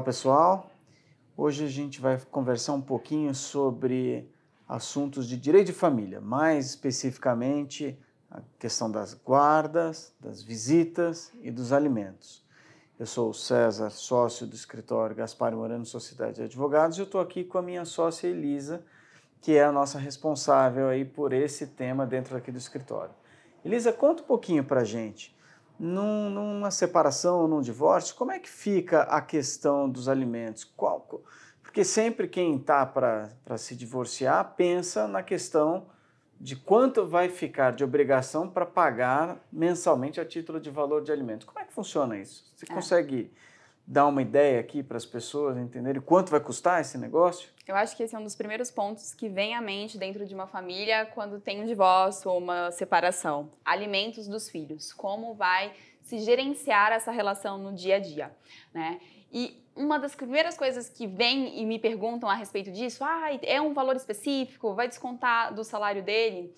pessoal. Hoje a gente vai conversar um pouquinho sobre assuntos de direito de família, mais especificamente a questão das guardas, das visitas e dos alimentos. Eu sou o César, sócio do escritório Gaspar e Moreno Sociedade de Advogados, e eu estou aqui com a minha sócia Elisa, que é a nossa responsável aí por esse tema dentro aqui do escritório. Elisa, conta um pouquinho para a gente. Numa separação, num divórcio, como é que fica a questão dos alimentos? Porque sempre quem está para se divorciar pensa na questão de quanto vai ficar de obrigação para pagar mensalmente a título de valor de alimentos. Como é que funciona isso? Você consegue dar uma ideia aqui para as pessoas entenderem quanto vai custar esse negócio? Eu acho que esse é um dos primeiros pontos que vem à mente dentro de uma família quando tem um divórcio ou uma separação. Alimentos dos filhos. Como vai se gerenciar essa relação no dia a dia, né? E uma das primeiras coisas que vem e me perguntam a respeito disso, é um valor específico, vai descontar do salário dele?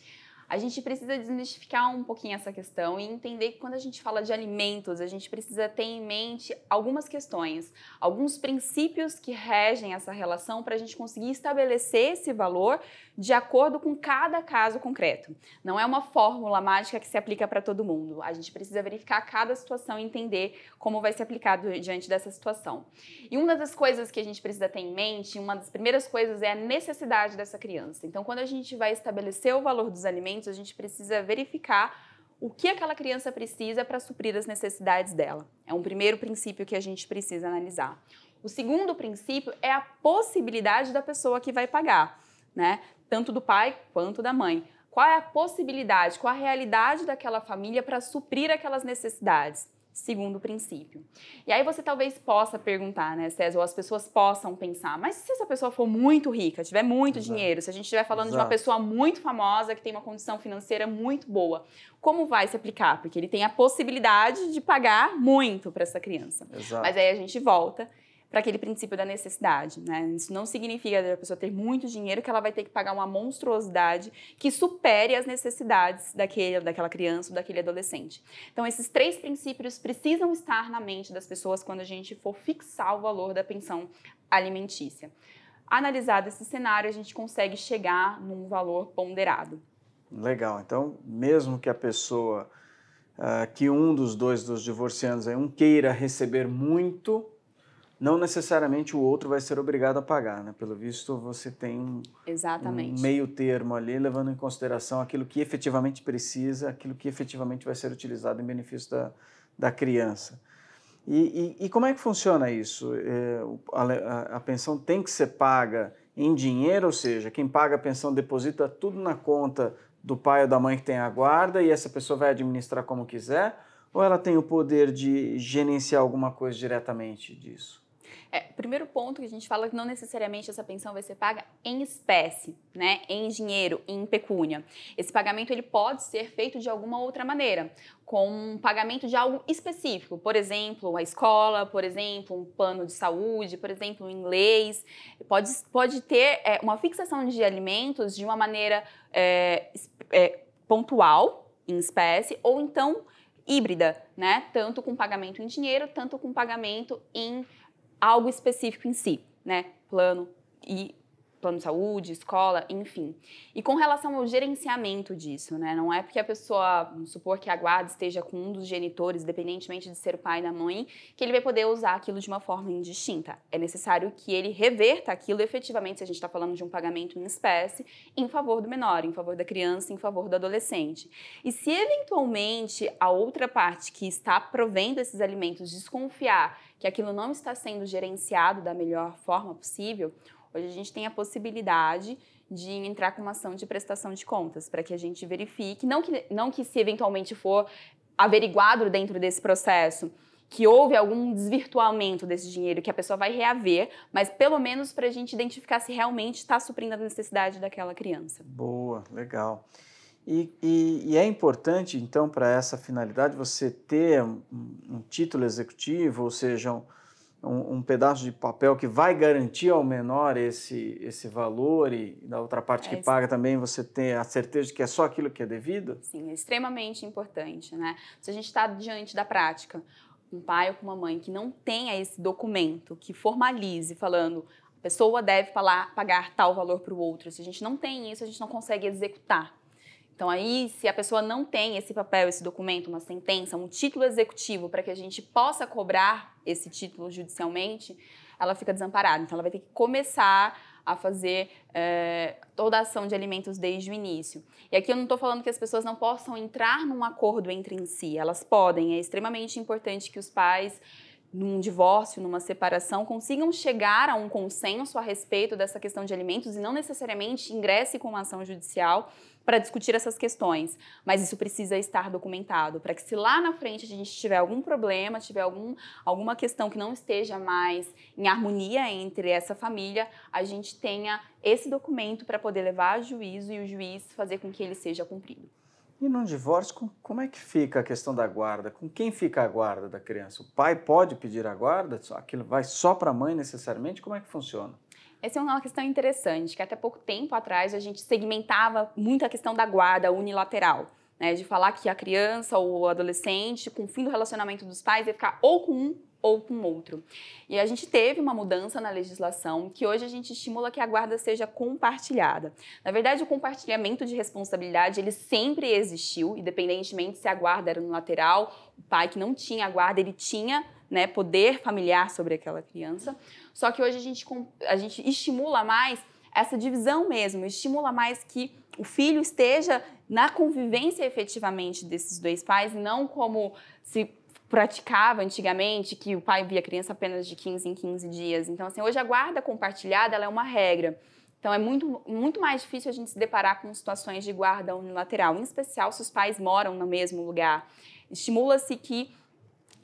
A gente precisa desmistificar um pouquinho essa questão e entender que quando a gente fala de alimentos, a gente precisa ter em mente algumas questões, alguns princípios que regem essa relação para a gente conseguir estabelecer esse valor de acordo com cada caso concreto. Não é uma fórmula mágica que se aplica para todo mundo. A gente precisa verificar cada situação e entender como vai ser aplicado diante dessa situação. E uma das coisas que a gente precisa ter em mente, uma das primeiras coisas é a necessidade dessa criança. Então, quando a gente vai estabelecer o valor dos alimentos, a gente precisa verificar o que aquela criança precisa para suprir as necessidades dela. É um primeiro princípio que a gente precisa analisar. O segundo princípio é a possibilidade da pessoa que vai pagar, né? Tanto do pai quanto da mãe. Qual é a possibilidade, qual a realidade daquela família para suprir aquelas necessidades? Segundo princípio. E aí você talvez possa perguntar, né, César, ou as pessoas possam pensar, mas se essa pessoa for muito rica, tiver muito dinheiro, se a gente estiver falando de uma pessoa muito famosa, que tem uma condição financeira muito boa, como vai se aplicar? Porque ele tem a possibilidade de pagar muito para essa criança. Mas aí a gente volta para aquele princípio da necessidade, né? Isso não significa que a pessoa ter muito dinheiro que ela vai ter que pagar uma monstruosidade que supere as necessidades daquela criança ou daquele adolescente. Então, esses três princípios precisam estar na mente das pessoas quando a gente for fixar o valor da pensão alimentícia. Analisado esse cenário, a gente consegue chegar num valor ponderado. Legal. Então, mesmo que a pessoa, que um dos divorciandos, um queira receber muito, não necessariamente o outro vai ser obrigado a pagar, né? Pelo visto, você tem um meio termo ali, levando em consideração aquilo que efetivamente precisa, aquilo que efetivamente vai ser utilizado em benefício da criança. E como é que funciona isso? A pensão tem que ser paga em dinheiro, ou seja, quem paga a pensão deposita tudo na conta do pai ou da mãe que tem a guarda e essa pessoa vai administrar como quiser, ou ela tem o poder de gerenciar alguma coisa diretamente disso? O primeiro ponto que a gente fala é que não necessariamente essa pensão vai ser paga em espécie, né? Em dinheiro, em pecúnia. Esse pagamento ele pode ser feito de alguma outra maneira, com um pagamento de algo específico, por exemplo, a escola, por exemplo, um plano de saúde, por exemplo, um inglês. Pode ter uma fixação de alimentos de uma maneira pontual, em espécie, ou então híbrida, né? Tanto com pagamento em dinheiro, tanto com pagamento em algo específico em si, né? Plano de saúde, escola, enfim. E com relação ao gerenciamento disso, né? Não é porque a pessoa, vamos supor que a guarda esteja com um dos genitores, independentemente de ser o pai e da mãe, que ele vai poder usar aquilo de uma forma indistinta. É necessário que ele reverta aquilo efetivamente, se a gente está falando de um pagamento em espécie, em favor do menor, em favor da criança, em favor do adolescente. E se eventualmente a outra parte que está provendo esses alimentos desconfiar que aquilo não está sendo gerenciado da melhor forma possível, hoje a gente tem a possibilidade de entrar com uma ação de prestação de contas, para que a gente verifique, não que se eventualmente for averiguado dentro desse processo, que houve algum desvirtuamento desse dinheiro que a pessoa vai reaver, mas pelo menos para a gente identificar se realmente está suprindo a necessidade daquela criança. Boa, legal. E é importante, então, para essa finalidade, você ter um título executivo, ou seja, um pedaço de papel que vai garantir ao menor esse valor e da outra parte que paga também você ter a certeza de que é só aquilo que é devido? Sim, é extremamente importante, né? Se a gente está diante da prática, um pai ou com uma mãe que não tenha esse documento que formalize falando a pessoa deve pagar tal valor para o outro, se a gente não tem isso, a gente não consegue executar. Então aí, se a pessoa não tem esse papel, esse documento, uma sentença, um título executivo para que a gente possa cobrar esse título judicialmente, ela fica desamparada. Então ela vai ter que começar a fazer toda a ação de alimentos desde o início. E aqui eu não estou falando que as pessoas não possam entrar num acordo entre si, elas podem, é extremamente importante que os pais, num divórcio, numa separação, consigam chegar a um consenso a respeito dessa questão de alimentos e não necessariamente ingresse com uma ação judicial para discutir essas questões, mas isso precisa estar documentado, para que se lá na frente a gente tiver algum problema, tiver alguma questão que não esteja mais em harmonia entre essa família, a gente tenha esse documento para poder levar a juízo e o juiz fazer com que ele seja cumprido. E no divórcio, como é que fica a questão da guarda? Com quem fica a guarda da criança? O pai pode pedir a guarda? Aquilo vai só para a mãe necessariamente? Como é que funciona? Essa é uma questão interessante, que até pouco tempo atrás a gente segmentava muito a questão da guarda unilateral, né? De falar que a criança ou o adolescente, com o fim do relacionamento dos pais, ia ficar ou com um ou com outro. E a gente teve uma mudança na legislação que hoje a gente estimula que a guarda seja compartilhada. Na verdade, o compartilhamento de responsabilidade, ele sempre existiu, independentemente se a guarda era unilateral, o pai que não tinha a guarda, ele tinha, né, poder familiar sobre aquela criança. Só que hoje a gente estimula mais essa divisão mesmo, estimula mais que o filho esteja na convivência efetivamente desses dois pais, não como se praticava antigamente, que o pai via a criança apenas de 15 em 15 dias. Então, assim, hoje a guarda compartilhada ela é uma regra. Então, é muito mais difícil a gente se deparar com situações de guarda unilateral, em especial se os pais moram no mesmo lugar. Estimula-se que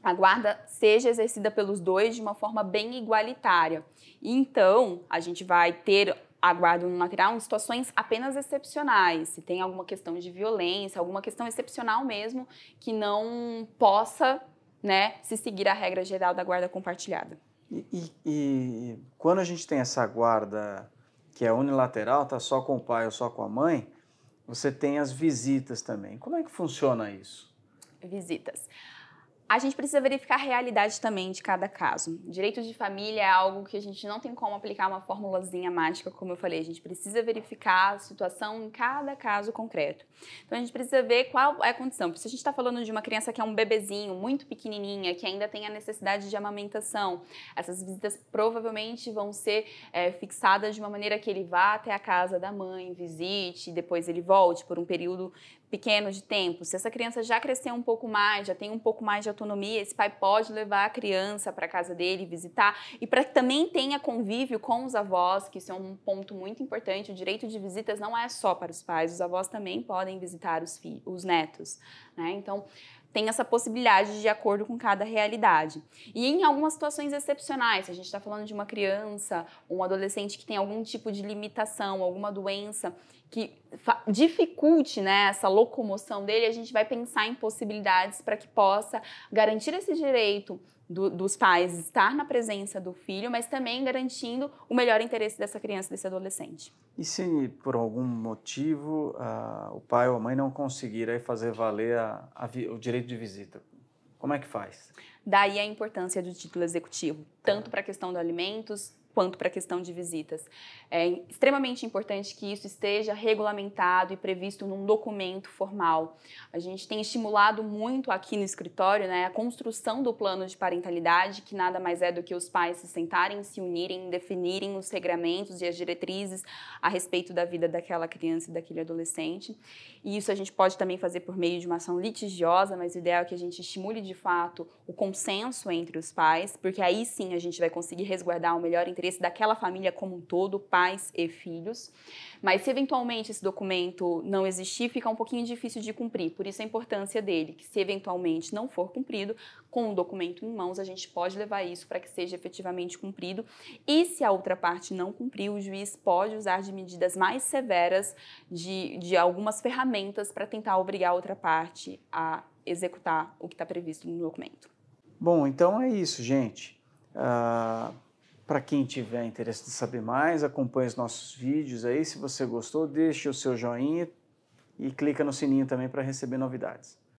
a guarda seja exercida pelos dois de uma forma bem igualitária. E então, a gente vai ter a guarda unilateral em situações apenas excepcionais, se tem alguma questão de violência, alguma questão excepcional mesmo, que não possa, né, se seguir a regra geral da guarda compartilhada. E quando a gente tem essa guarda que é unilateral, tá só com o pai ou só com a mãe, você tem as visitas também. Como é que funciona isso? Visitas. A gente precisa verificar a realidade também de cada caso. Direito de família é algo que a gente não tem como aplicar uma formulazinha mágica, como eu falei. A gente precisa verificar a situação em cada caso concreto. Então, a gente precisa ver qual é a condição. Se a gente está falando de uma criança que é um bebezinho, muito pequenininha, que ainda tem a necessidade de amamentação, essas visitas provavelmente vão ser fixadas de uma maneira que ele vá até a casa da mãe, visite, depois ele volte por um período pequeno de tempo. Se essa criança já cresceu um pouco mais, já tem um pouco mais de autonomia, esse pai pode levar a criança para a casa dele, visitar, e para que também tenha convívio com os avós, que isso é um ponto muito importante. O direito de visitas não é só para os pais, os avós também podem visitar os netos, né? Então, tem essa possibilidade de acordo com cada realidade. E em algumas situações excepcionais, se a gente está falando de uma criança, um adolescente que tem algum tipo de limitação, alguma doença que dificulte, né, essa locomoção dele, a gente vai pensar em possibilidades para que possa garantir esse direito dos pais estar na presença do filho, mas também garantindo o melhor interesse dessa criança, desse adolescente. E se por algum motivo o pai ou a mãe não conseguirem fazer valer o direito de visita, como é que faz? Daí a importância do título executivo, tanto para a questão dos alimentos, quanto para a questão de visitas. É extremamente importante que isso esteja regulamentado e previsto num documento formal. A gente tem estimulado muito aqui no escritório, né, a construção do plano de parentalidade, que nada mais é do que os pais se sentarem, se unirem, definirem os regramentos e as diretrizes a respeito da vida daquela criança e daquele adolescente. E isso a gente pode também fazer por meio de uma ação litigiosa, mas o ideal é que a gente estimule de fato o consenso entre os pais, porque aí sim a gente vai conseguir resguardar o melhor interesse daquela família como um todo, pais e filhos. Mas se eventualmente esse documento não existir, fica um pouquinho difícil de cumprir. Por isso a importância dele, que se eventualmente não for cumprido, com o documento em mãos, a gente pode levar isso para que seja efetivamente cumprido. E se a outra parte não cumprir, o juiz pode usar de medidas mais severas, de algumas ferramentas para tentar obrigar a outra parte a executar o que está previsto no documento. Bom, então é isso, gente. Para quem tiver interesse de saber mais, acompanhe os nossos vídeos aí. Se você gostou, deixe o seu joinha e clica no sininho também para receber novidades.